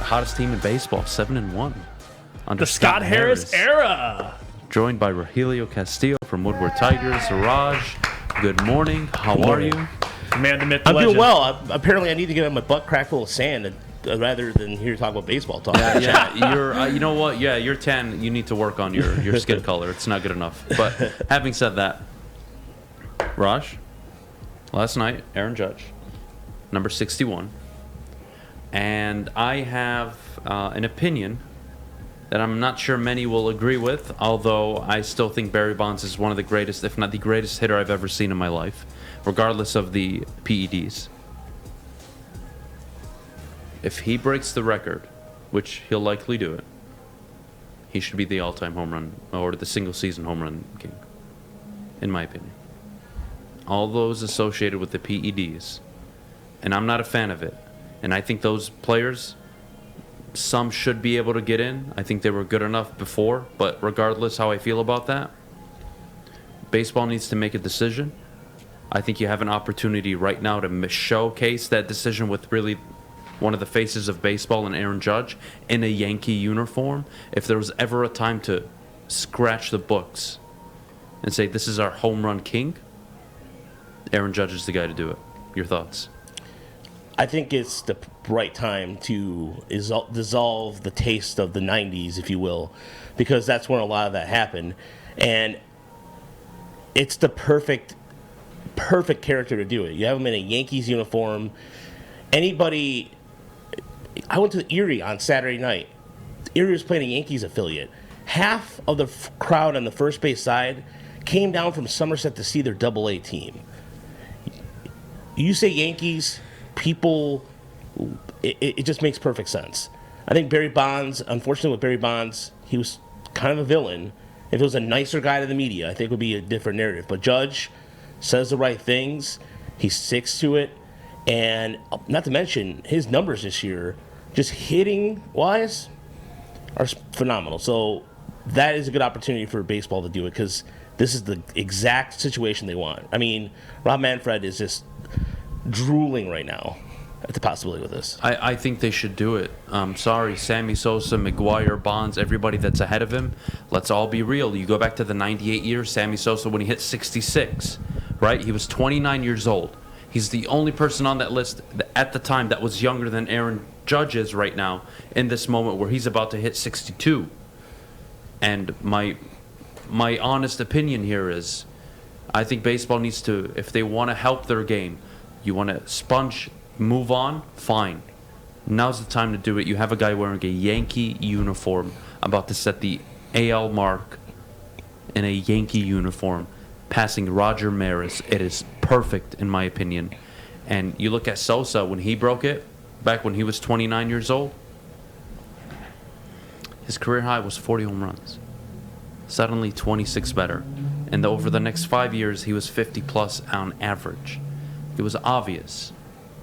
hottest team in baseball, 7-1. Under The Scott Harris era. Joined by Rogelio Castillo from Woodward Tigers. Raj, good morning. How are you? Man, the myth, I'm legend. doing well. Apparently, I need to get my butt cracked full of sand rather than here talk about baseball talk. Yeah, you're. You know what? Yeah, you're 10. You need to work on your skin color. It's not good enough. But having said that, Raj, last night, Aaron Judge, number 61, and I have an opinion that I'm not sure many will agree with, although I still think Barry Bonds is one of the greatest, if not the greatest hitter I've ever seen in my life, regardless of the PEDs. If he breaks the record, which he'll likely do it, he should be the all-time home run, or the single-season home run king, in my opinion. All those associated with the PEDs, and I'm not a fan of it, and I think those players, some should be able to get in. I think they were good enough before, but regardless how I feel about that, baseball needs to make a decision. I think you have an opportunity right now to showcase that decision with really one of the faces of baseball in Aaron Judge in a Yankee uniform. If there was ever a time to scratch the books and say, this is our home run king, Aaron Judge is the guy to do it. Your thoughts? I think it's the right time to dissolve the taste of the 90s, if you will, because that's when a lot of that happened. And it's the perfect character to do it. You have him in a Yankees uniform. Anybody... I went to Erie on Saturday night. Erie was playing a Yankees affiliate. Half of the crowd on the first base side came down from Somerset to see their Double-A team. You say Yankees... people, it just makes perfect sense. I think Barry Bonds, unfortunately with Barry Bonds, he was kind of a villain. If it was a nicer guy to the media, I think it would be a different narrative. But Judge says the right things. He sticks to it. And not to mention, his numbers this year, just hitting-wise, are phenomenal. So that is a good opportunity for baseball to do it because this is the exact situation they want. I mean, Rob Manfred is just drooling right now at the possibility of this. I think they should do it. Sorry, Sammy Sosa, McGuire, Bonds, everybody that's ahead of him. Let's all be real. You go back to the 98 years, Sammy Sosa, when he hit 66, right? He was 29 years old. He's the only person on that list at the time that was younger than Aaron Judge is right now in this moment where he's about to hit 62. And my honest opinion here is I think baseball needs to, if they want to help their game, you want to sponge, move on, fine. Now's the time to do it. You have a guy wearing a Yankee uniform about to set the AL mark in a Yankee uniform, passing Roger Maris. It is perfect, in my opinion. And you look at Sosa, when he broke it, back when he was 29 years old, his career high was 40 home runs. Suddenly 26 better. And over the next 5 years, he was 50-plus on average. It was obvious.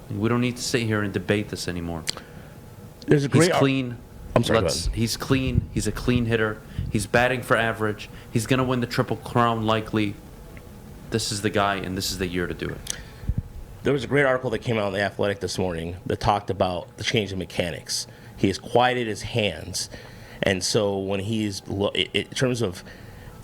We don't need to sit here and debate this anymore. There's a great... He's clean. I'm sorry, He's clean. He's a clean hitter. He's batting for average. He's going to win the Triple Crown likely. This is the guy, and this is the year to do it. There was a great article that came out in The Athletic this morning that talked about the change in mechanics. He has quieted his hands. And so when he's... in terms of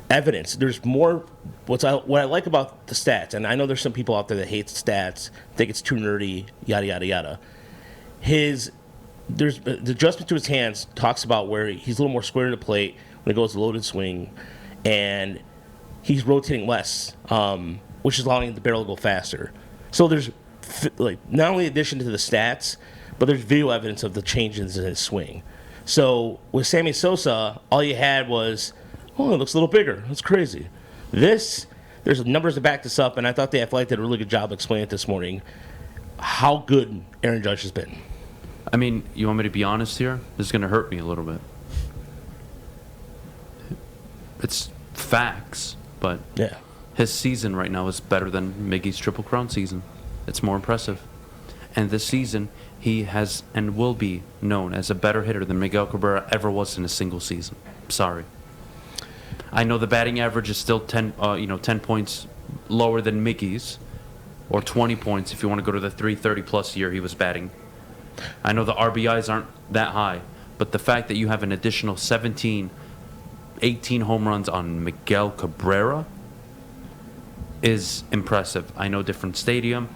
evidence, there's more... What I like about the stats, and I know there's some people out there that hate stats, think it's too nerdy, yada, yada, yada. There's the adjustment to his hands talks about where he's a little more square to the plate when it goes to loaded swing, and he's rotating less, which is allowing the barrel to go faster. So there's not only addition to the stats, but there's video evidence of the changes in his swing. So with Sammy Sosa, all you had was, oh, it looks a little bigger. That's crazy. There's numbers to back this up, and I thought the Athletic did a really good job explaining it this morning, how good Aaron Judge has been. I mean, you want me to be honest here? This is going to hurt me a little bit. It's facts, but yeah, his season right now is better than Miggy's Triple Crown season. It's more impressive. And this season, he has and will be known as a better hitter than Miguel Cabrera ever was in a single season. Sorry. I know the batting average is still 10 points lower than Mickey's, or 20 points if you want to go to the 330-plus year he was batting. I know the RBIs aren't that high, but the fact that you have an additional 17, 18 home runs on Miguel Cabrera is impressive. I know different stadium.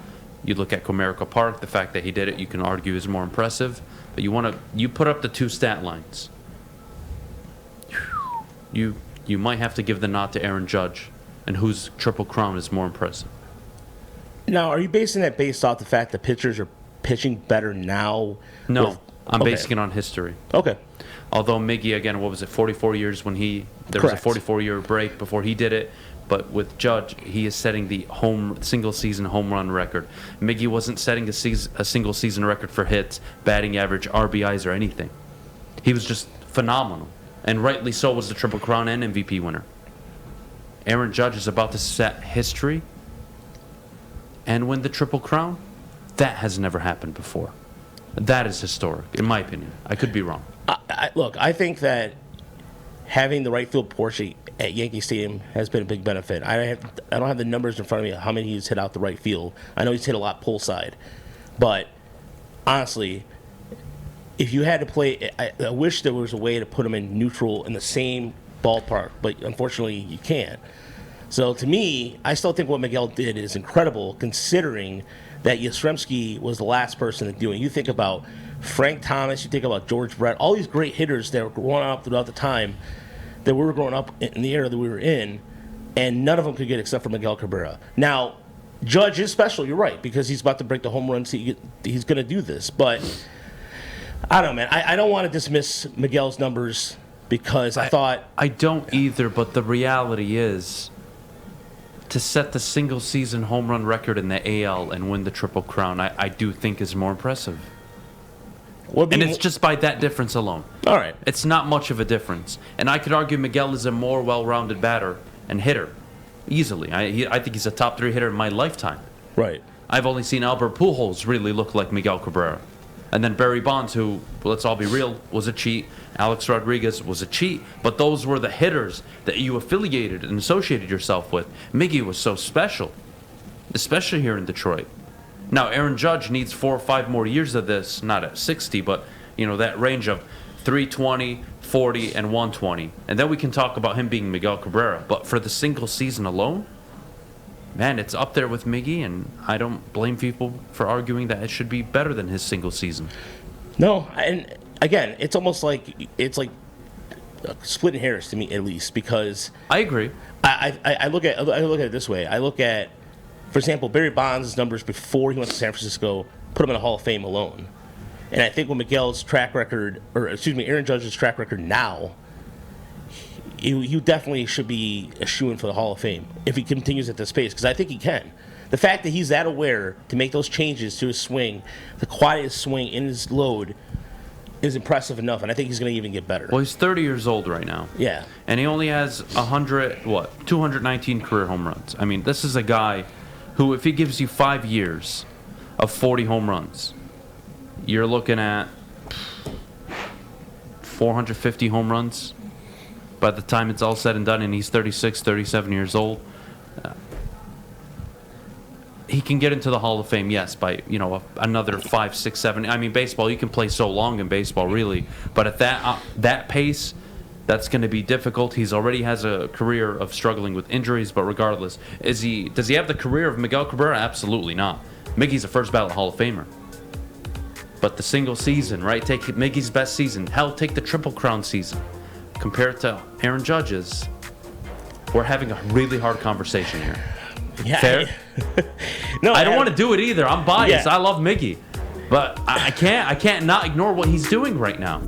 You look at Comerica Park, the fact that he did it, you can argue is more impressive. But you put up the two stat lines. You might have to give the nod to Aaron Judge, and whose Triple Crown is more impressive. Now, are you basing that based off the fact that pitchers are pitching better now? No, I'm basing it on history. Okay. Although Miggy, again, what was it, 44 years when there was a 44-year break before he did it. But with Judge, he is setting the single-season home run record. Miggy wasn't setting a single-season record for hits, batting average, RBIs, or anything. He was just phenomenal. And rightly so was the Triple Crown and MVP winner. Aaron Judge is about to set history and win the Triple Crown. That has never happened before. That is historic, in my opinion. I could be wrong. Look, I think that having the right field porch at Yankee Stadium has been a big benefit. I don't have the numbers in front of me how many he's hit out the right field. I know he's hit a lot pull side, but honestly, if you had to play, I wish there was a way to put him in neutral in the same ballpark, but unfortunately you can't. So to me, I still think what Miguel did is incredible, considering that Yastrzemski was the last person to do it. You think about Frank Thomas, you think about George Brett, all these great hitters that were growing up throughout the time that we were growing up in the era that we were in, and none of them could get except for Miguel Cabrera. Now, Judge is special, you're right, because he's about to break the home run, so he's going to do this. But, I don't know, man. I don't want to dismiss Miguel's numbers because I don't either, but the reality is, to set the single-season home run record in the AL and win the Triple Crown, I do think is more impressive. And it's just by that difference alone. All right. It's not much of a difference. And I could argue Miguel is a more well-rounded batter and hitter, easily. I think he's a top 3 hitter in my lifetime. Right. I've only seen Albert Pujols really look like Miguel Cabrera. And then Barry Bonds, who, let's all be real, was a cheat. Alex Rodriguez was a cheat. But those were the hitters that you affiliated and associated yourself with. Miggy was so special, especially here in Detroit. Now, Aaron Judge needs 4 or 5 more years of this, not at 60, but, that range of 320, 40, and 120. And then we can talk about him being Miguel Cabrera. But for the single season alone, man, it's up there with Miggy, and I don't blame people for arguing that it should be better than his single season. No, and again, it's almost like splitting hairs to me, at least, because I agree. I look at it this way. I look at, for example, Barry Bonds' numbers before he went to San Francisco put him in the Hall of Fame alone. And I think with Miguel's track record, Aaron Judge's track record now, you definitely should be a shoo-in for the Hall of Fame if he continues at this pace, because I think he can. The fact that he's that aware to make those changes to his swing, the quietest swing in his load, is impressive enough, and I think he's going to even get better. Well, he's 30 years old right now. Yeah. And he only has 219 career home runs. I mean, this is a guy who, if he gives you 5 years of 40 home runs, you're looking at 450 home runs by the time it's all said and done, and he's 36, 37 years old. He can get into the Hall of Fame, yes, by another 5, 6, 7. I mean, baseball, you can play so long in baseball, really, but at that pace, that's going to be difficult. He's already has a career of struggling with injuries, but regardless, does he have the career of Miguel Cabrera? Absolutely not. Miggy's a first ballot Hall of Famer. But the single season, right? Take Miggy's best season. Hell, take the Triple Crown season. Compared to Aaron Judge's, we're having a really hard conversation here. Yeah. Fair? No, I don't want to do it either. I'm biased. Yeah. I love Miggy. But I can't not ignore what he's doing right now.